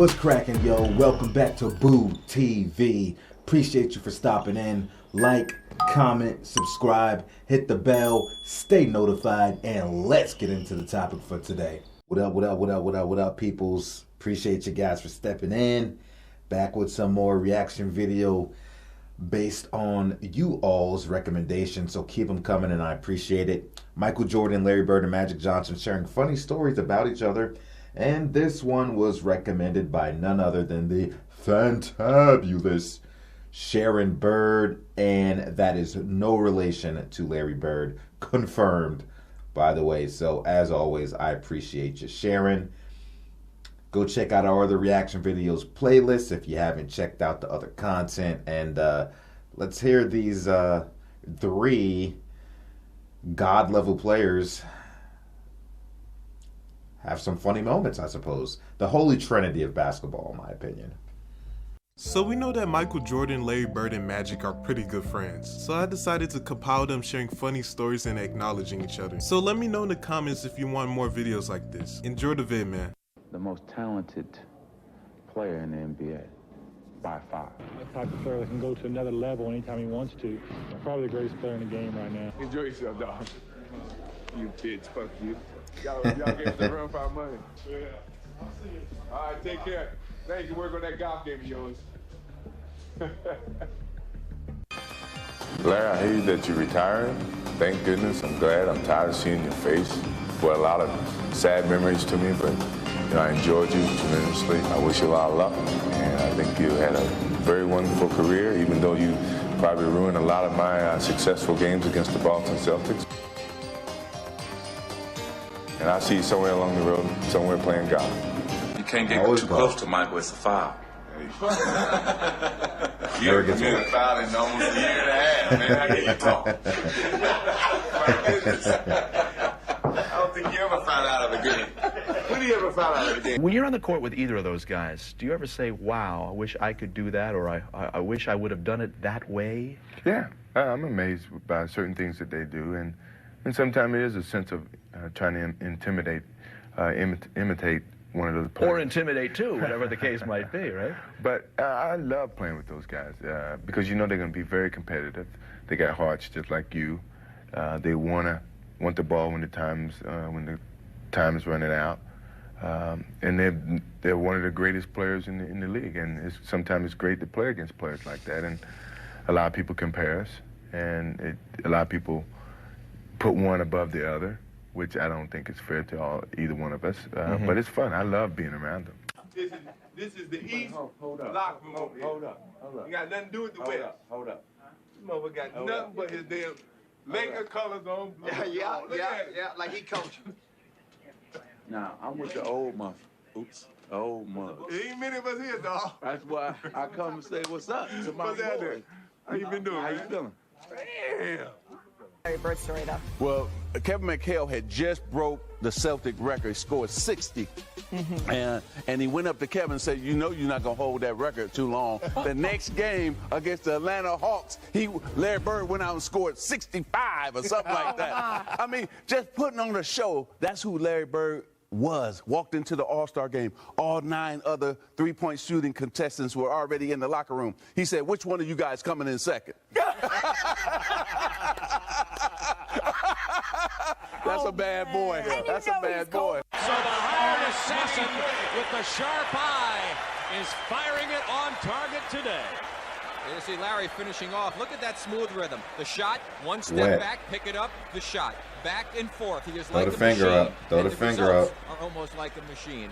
What's cracking, yo? Welcome back to Boo TV. Appreciate you for stopping in. Like, comment, subscribe, hit the bell, stay notified, and let's get into the topic for today. What up, peoples? Appreciate you guys for stepping in. Back with some more reaction video based on you all's recommendations, so keep them coming and I appreciate it. Michael Jordan, Larry Bird, and Magic Johnson sharing funny stories about each other, and this one was recommended by none other than the fantabulous Sharon Bird, and that is no relation to Larry Bird, confirmed, by the way. So as always, I appreciate you, Sharon. Go check out our other reaction videos playlist if you haven't checked out the other content. And let's hear these three God-level players have some funny moments, I suppose. The holy trinity of basketball, in my opinion. So we know that Michael Jordan, Larry Bird, and Magic are pretty good friends. So I decided to compile them sharing funny stories and acknowledging each other. So let me know in the comments if you want more videos like this. Enjoy the vid, man. The most talented player in the NBA, by far. The type of player that can go to another level anytime he wants to. Probably the greatest player in the game right now. Enjoy yourself, dog. You bitch, fuck you. Y'all get the run for our money. Yeah. All right, take care. Thank you. Work on that golf game of yours. Larry, I hear that you're retiring. Thank goodness. I'm glad. I'm tired of seeing your face. Brought a lot of sad memories to me, but you know, I enjoyed you tremendously. I wish you a lot of luck, and I think you had a very wonderful career, even though you probably ruined a lot of my successful games against the Boston Celtics. And I see you somewhere along the road, somewhere playing golf. You can't get too close to Michael, it's a foul. You haven't been a foul in almost a year and a half, man. How can you talk? My goodness. I don't think you ever found out of the game. When do you ever found out of the game? When you're on the court with either of those guys, do you ever say, wow, I wish I could do that, or I wish I would have done it that way? Yeah, I'm amazed by certain things that they do, and sometimes it is a sense of trying to imitate one of those players. Or intimidate, too, whatever the case might be, right? But I love playing with those guys because you know they're going to be very competitive. They got hearts just like you. They want the ball when the time is running out. And they're one of the greatest players in the league. And sometimes it's great to play against players like that. And a lot of people compare us, and a lot of people put one above the other, which I don't think is fair to either one of us. But it's fun. I love being around them. This is the East locker room over here. Hold up. You got nothing to do with the West. Hold up. This motherfucker got nothing but his damn Laker colors on. Yeah, like he coached. Now, I'm with the old mother. Oops. Old mother. There ain't many of us here, dog. That's why I come and say what's up to my What's that boy. there? How you been doing, How man? you feeling? Damn. Larry Bird story though. Well, Kevin McHale had just broke the Celtic record, scored 60. And he went up to Kevin and said, you know you're not going to hold that record too long. The next game against the Atlanta Hawks, Larry Bird went out and scored 65 or something like that. I mean, just putting on a show, that's who Larry Bird was. Walked into the All-Star game. All 9 other three-point shooting contestants were already in the locker room. He said, which one of you guys coming in second? That's a bad boy. That's a bad boy. So the hired assassin with the sharp eye is firing it on target today. You see Larry finishing off. Look at that smooth rhythm. The shot, one step back, pick it up, the shot. Back and forth. He is Throw like the a finger machine. up. Throw the finger up. Are almost like a machine.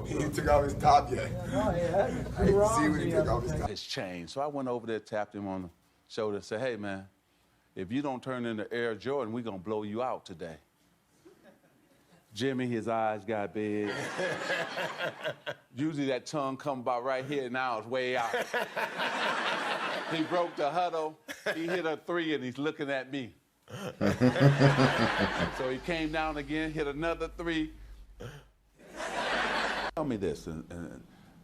He took off his top yet. I didn't see when he took off his top. It's changed. So I went over there, tapped him on the shoulder, and said, hey, man, if you don't turn into Air Jordan, we're going to blow you out today. Jimmy, his eyes got big. Usually that tongue come about right here, now it's way out. He broke the huddle, he hit a 3, and he's looking at me. So he came down again, hit another 3. Tell me this,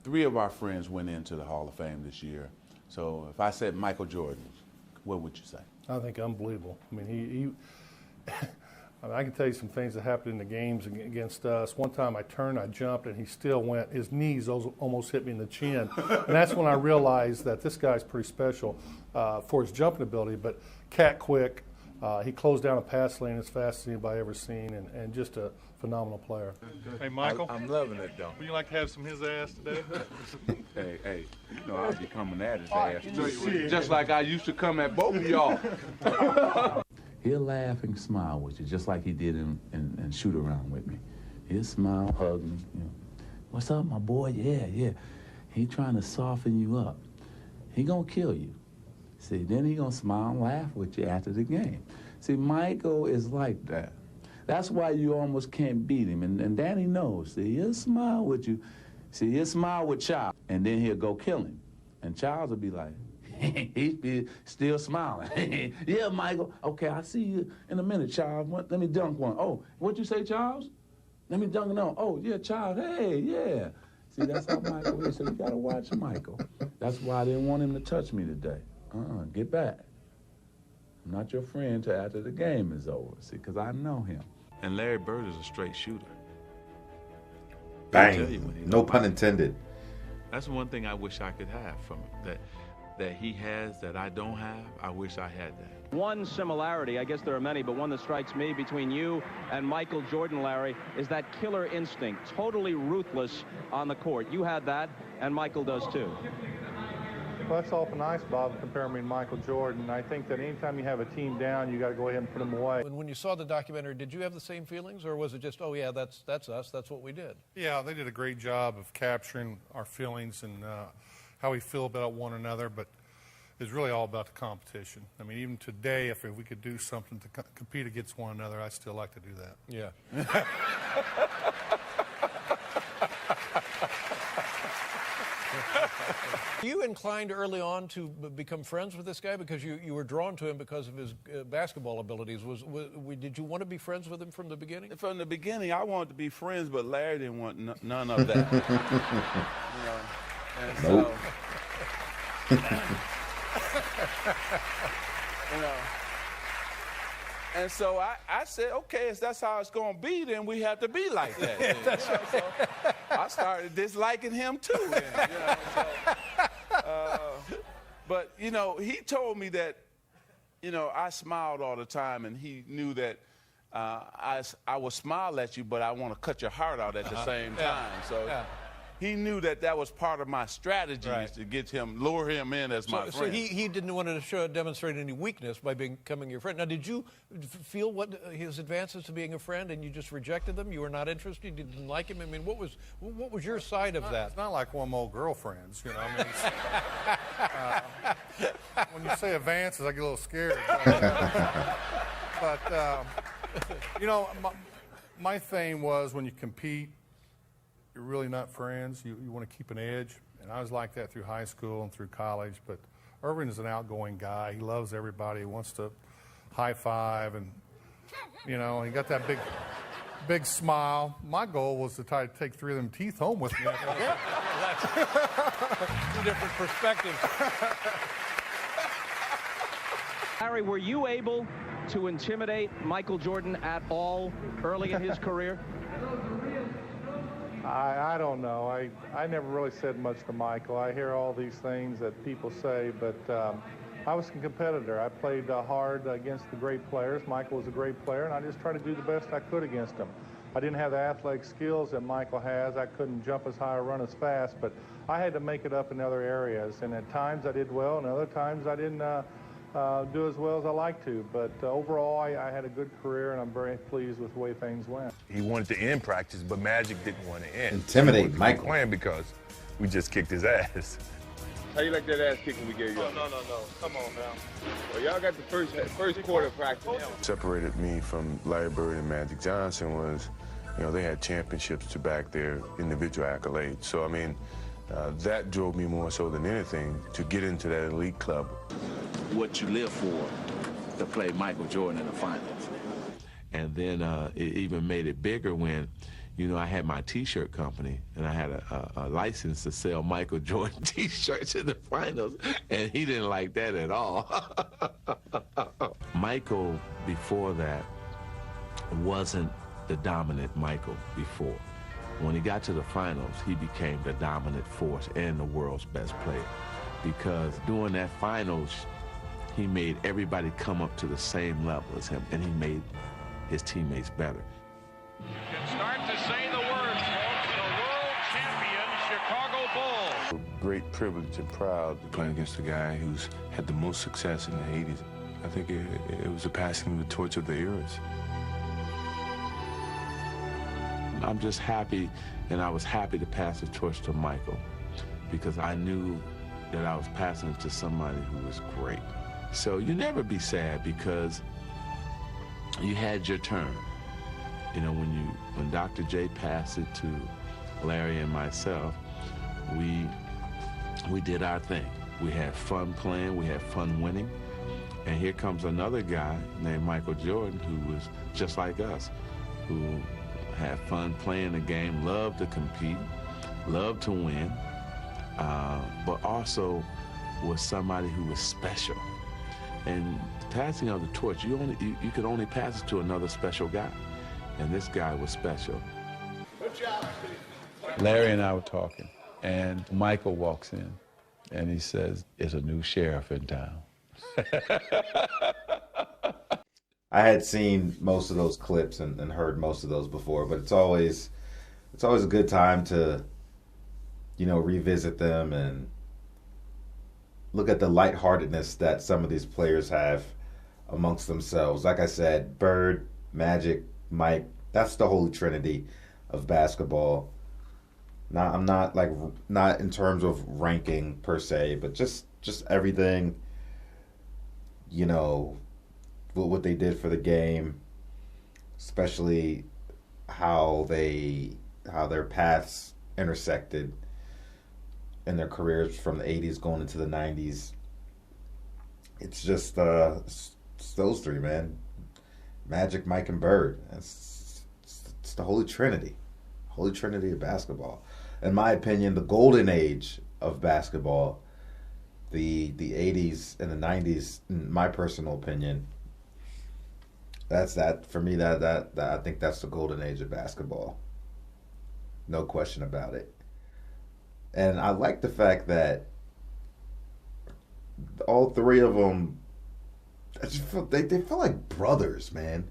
3 of our friends went into the Hall of Fame this year. So if I said Michael Jordan, what would you say? I think unbelievable. I mean, I mean, I can tell you some things that happened in the games against us. One time I turned, I jumped, and he still went. His knees almost hit me in the chin. And that's when I realized that this guy's pretty special for his jumping ability, but cat quick. He closed down a pass lane as fast as anybody ever seen, and just a phenomenal player. Hey, Michael. I'm loving it, though. Would you like to have some of his ass today? Hey, you know I'll be coming at his ass. Just like I used to come at both of y'all. He'll laugh and smile with you, just like he did and shoot around with me. He'll smile, hug me. You know, what's up, my boy? Yeah. He trying to soften you up. He gonna kill you. See, then he gonna smile and laugh with you after the game. See, Michael is like that. That's why you almost can't beat him. And Danny knows. See, he'll smile with you. See, he'll smile with Charles, and then he'll go kill him. And Charles will be like, he'd be still smiling. Yeah, Michael. Okay, I'll see you in a minute, Charles. Let me dunk one. Oh, what'd you say, Charles? Let me dunk it on. Oh, yeah, Charles. Hey, yeah. See, that's how Michael is. So you got to watch Michael. That's why I didn't want him to touch me today. Get back. I'm not your friend till after the game is over. See, because I know him. And Larry Bird is a straight shooter. Bang. No pun intended. That's one thing I wish I could have from him. That he has that I don't have. I wish I had that. One similarity, I guess there are many, but one that strikes me between you and Michael Jordan, Larry, is that killer instinct, totally ruthless on the court. You had that, and Michael does too. Well, that's awful nice, Bob, comparing me to Michael Jordan. I think that anytime you have a team down, you got to go ahead and put them away. When you saw the documentary, did you have the same feelings, or was it just, oh yeah, that's us, that's what we did? Yeah, they did a great job of capturing our feelings and how we feel about one another, but it's really all about the competition. I mean, even today, if we could do something to compete against one another, I'd still like to do that. Yeah. You inclined early on to become friends with this guy because you were drawn to him because of his basketball abilities. Did you want to be friends with him from the beginning? From the beginning, I wanted to be friends, but Larry didn't want none of that. You know, and so, you know, and so I said, okay, if that's how it's going to be, then we have to be like that. Then, That's right. So I started disliking him too. Then, you know, but, you know, he told me that, you know, I smiled all the time, and he knew that I would smile at you, but I want to cut your heart out at the same time. So he knew that was part of my strategy, is to get him, lure him in as my friend. So he didn't want to demonstrate any weakness by becoming your friend. Now, did you feel what his advances to being a friend, and you just rejected them? You were not interested? You didn't like him? I mean, what was your side of that? It's not like one of my old girlfriends, you know. I mean, when you say advances, I get a little scared. But you know, my thing was when you compete, you're really not friends. You want to keep an edge. And I was like that through high school and through college. But Irvin is an outgoing guy. He loves everybody. He wants to high five. And, you know, he got that big smile. My goal was to try to take 3 of them teeth home with me. That's 2 different perspectives. Larry, were you able to intimidate Michael Jordan at all early in his career? I don't know. I never really said much to Michael. I hear all these things that people say, but I was a competitor. I played hard against the great players. Michael was a great player, and I just tried to do the best I could against him. I didn't have the athletic skills that Michael has. I couldn't jump as high or run as fast, but I had to make it up in other areas. And at times I did well, and other times I didn't do as well as I like to. But overall, I had a good career, and I'm very pleased with the way things went. He wanted to end practice, but Magic didn't want to end. Intimidate Michael. Playing because we just kicked his ass. How you like that ass kicking we gave you? No. Come on now. Well, y'all got the first quarter practice. Separated me from Larry Bird and Magic Johnson was, you know, they had championships to back their individual accolades. So, I mean, that drove me more so than anything to get into that elite club. What you live for, to play Michael Jordan in the finals. And then it even made it bigger when, you know, I had my T-shirt company, and I had a license to sell Michael Jordan T-shirts in the finals, and he didn't like that at all. Michael, before that, wasn't the dominant Michael before. When he got to the finals, he became the dominant force and the world's best player. Because during that finals, he made everybody come up to the same level as him, and he made his teammates better. You can start to say the words, folks, the world champion Chicago Bulls. Great privilege and proud to play against a guy who's had the most success in the 80s. I think it was a passing of the torch of the eras. I'm just happy, and I was happy to pass the torch to Michael, because I knew that I was passing it to somebody who was great. So you never be sad, because you had your turn. You know, when Dr. J passed it to Larry and myself, we did our thing. We had fun playing, we had fun winning, and here comes another guy named Michael Jordan, who was just like us, who had fun playing the game, loved to compete, loved to win, but also was somebody who was special. And passing of the torch, you could only pass it to another special guy, and this guy was special. Good job, Steve. Larry and I were talking, and Michael walks in, and he says, "There's a new sheriff in town." I had seen most of those clips and heard most of those before, but it's always a good time to, you know, revisit them and look at the lightheartedness that some of these players have amongst themselves. Like I said, Bird, Magic, Mike, that's the holy trinity of basketball. Now, I'm not in terms of ranking per se, but just everything, you know, what they did for the game, especially how their paths intersected in their careers from the 80s going into the 90s. It's just it's those three, man. Magic, Mike, and Bird. It's the holy trinity of basketball. In my opinion, the golden age of basketball, the 80s and the 90s, in my personal opinion, that's that for me. That I think that's the golden age of basketball. No question about it. And I like the fact that all three of them, they feel like brothers, man.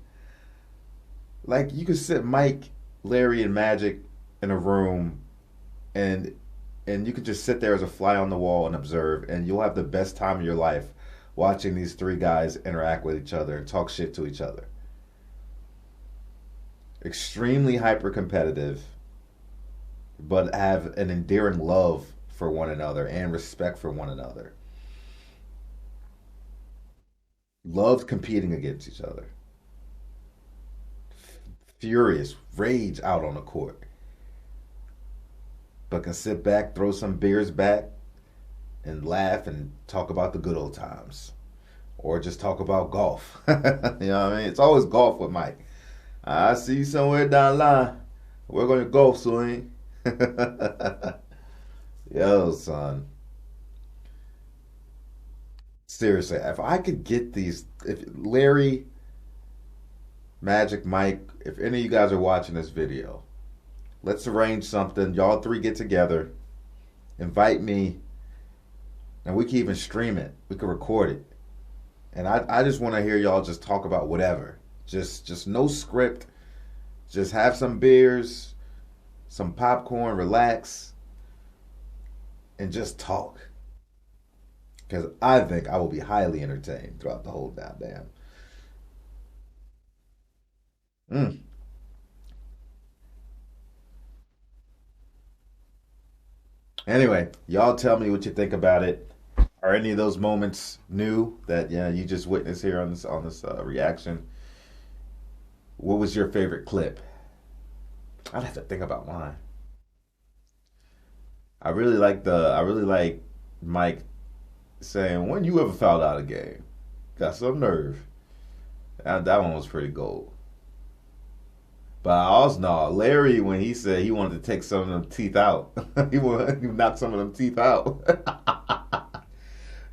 Like, you could sit Mike, Larry, and Magic in a room, and you could just sit there as a fly on the wall and observe, and you'll have the best time of your life watching these three guys interact with each other and talk shit to each other. Extremely hyper-competitive, but have an endearing love for one another and respect for one another. Loved competing against each other. Furious, rage out on the court. But can sit back, throw some beers back, and laugh and talk about the good old times. Or just talk about golf. You know what I mean? It's always golf with Mike. I see you somewhere down the line. We're going to golf soon. Yo, son. Seriously, if I could get these, if Larry, Magic, Mike, if any of you guys are watching this video, let's arrange something. Y'all three get together, invite me, and we can even stream it. We can record it. And I just want to hear y'all just talk about whatever. Just no script. Just have some beers, some popcorn, relax, and just talk. Because I think I will be highly entertained throughout the whole goddamn. Anyway, y'all tell me what you think about it. Are any of those moments new that you just witnessed here on this reaction? What was your favorite clip? I'd have to think about mine. I really like Mike saying, "When you ever fouled out a game? Got some nerve." That one was pretty gold. But I also know Larry, when he said he wanted to take some of them teeth out. he wanted to knock some of them teeth out.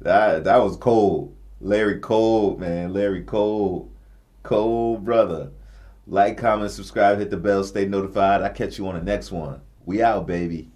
That was cold. Larry cold, man. Larry cold. Cold brother. Like, comment, subscribe, hit the bell, stay notified. I'll catch you on the next one. We out, baby.